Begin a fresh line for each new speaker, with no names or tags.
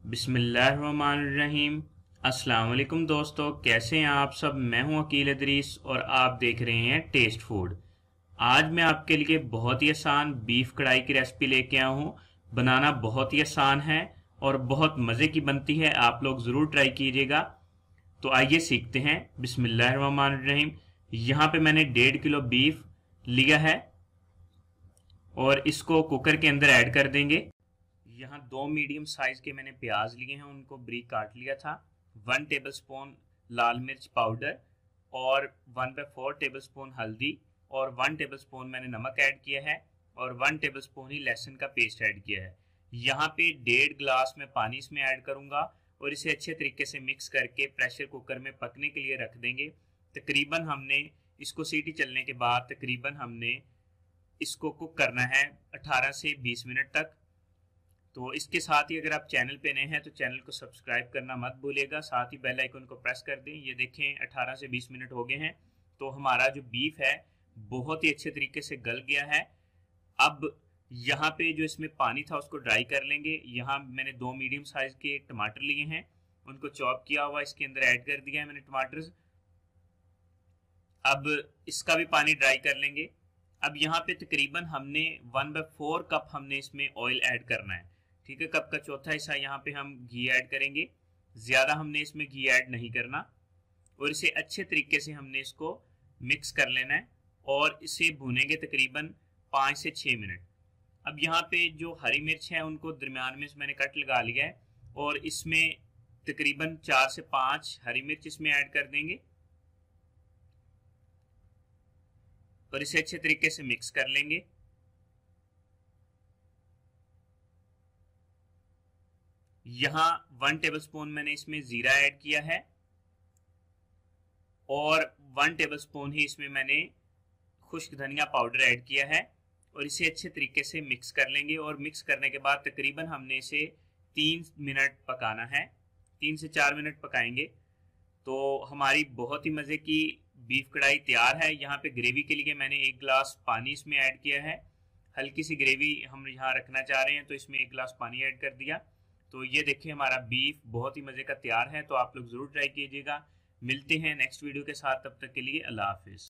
बिस्मिल्लाहिर्रहमानिर्रहीम। अस्सलाम वालेकुम दोस्तों, कैसे हैं आप सब। मैं हूं अकील इदरीस और आप देख रहे हैं टेस्ट फूड। आज मैं आपके लिए बहुत ही आसान बीफ कढ़ाई की रेसिपी लेके आया हूं। बनाना बहुत ही आसान है और बहुत मज़े की बनती है। आप लोग ज़रूर ट्राई कीजिएगा। तो आइए सीखते हैं। बिस्मिल्लाहिर्रहमानिर्रहीम। यहाँ पे मैंने 1.5 किलो बीफ लिया है और इसको कुकर के अंदर ऐड कर देंगे। यहाँ 2 मीडियम साइज के मैंने प्याज लिए हैं, उनको ब्रीक काट लिया था। 1 टेबलस्पून लाल मिर्च पाउडर और 1/4 टेबलस्पून हल्दी और 1 टेबलस्पून मैंने नमक ऐड किया है और 1 टेबलस्पून ही लहसुन का पेस्ट ऐड किया है। यहाँ पे 1.5 गिलास में पानी इसमें ऐड करूंगा और इसे अच्छे तरीके से मिक्स करके प्रेशर कुकर में पकने के लिए रख देंगे। तकरीबन हमने इसको सीटी चलने के बाद तकरीबन हमने इसको कुक करना है 18 से 20 मिनट तक। तो इसके साथ ही अगर आप चैनल पे नए हैं तो चैनल को सब्सक्राइब करना मत भूलिएगा, साथ ही बेल आइकन को प्रेस कर दें। ये देखें 18 से 20 मिनट हो गए हैं। तो हमारा जो बीफ है बहुत ही अच्छे तरीके से गल गया है। अब यहाँ पे जो इसमें पानी था उसको ड्राई कर लेंगे। यहाँ मैंने 2 मीडियम साइज के टमाटर लिए हैं, उनको चॉप किया हुआ इसके अंदर ऐड कर दिया है मैंने टमाटर। अब इसका भी पानी ड्राई कर लेंगे। अब यहाँ पे तकरीबन हमने 1/4 कप हमने इसमें ऑयल ऐड करना है। ठीक है, कप का चौथा हिस्सा यहाँ पे हम घी ऐड करेंगे। ज्यादा हमने इसमें घी ऐड नहीं करना और इसे अच्छे तरीके से हमने इसको मिक्स कर लेना है और इसे भूनेंगे तकरीबन 5 से 6 मिनट। अब यहाँ पे जो हरी मिर्च है उनको दरमियान में मैंने कट लगा लिया है और इसमें तकरीबन 4 से 5 हरी मिर्च इसमें ऐड कर देंगे और इसे अच्छे तरीके से मिक्स कर लेंगे। यहाँ 1 टेबलस्पून मैंने इसमें जीरा ऐड किया है और 1 टेबलस्पून ही इसमें मैंने खुश्क धनिया पाउडर ऐड किया है और इसे अच्छे तरीके से मिक्स कर लेंगे। और मिक्स करने के बाद तकरीबन हमने इसे 3 मिनट पकाना है, 3 से 4 मिनट पकाएंगे। तो हमारी बहुत ही मज़े की बीफ कढ़ाई तैयार है। यहाँ पे ग्रेवी के लिए मैंने 1 गिलास पानी इसमें ऐड किया है। हल्की सी ग्रेवी हम यहाँ रखना चाह रहे हैं तो इसमें 1 गिलास पानी ऐड कर दिया। तो ये देखिए हमारा बीफ बहुत ही मज़े का तैयार है। तो आप लोग ज़रूर ट्राई कीजिएगा। मिलते हैं नेक्स्ट वीडियो के साथ, तब तक के लिए अल्लाह हाफिज़।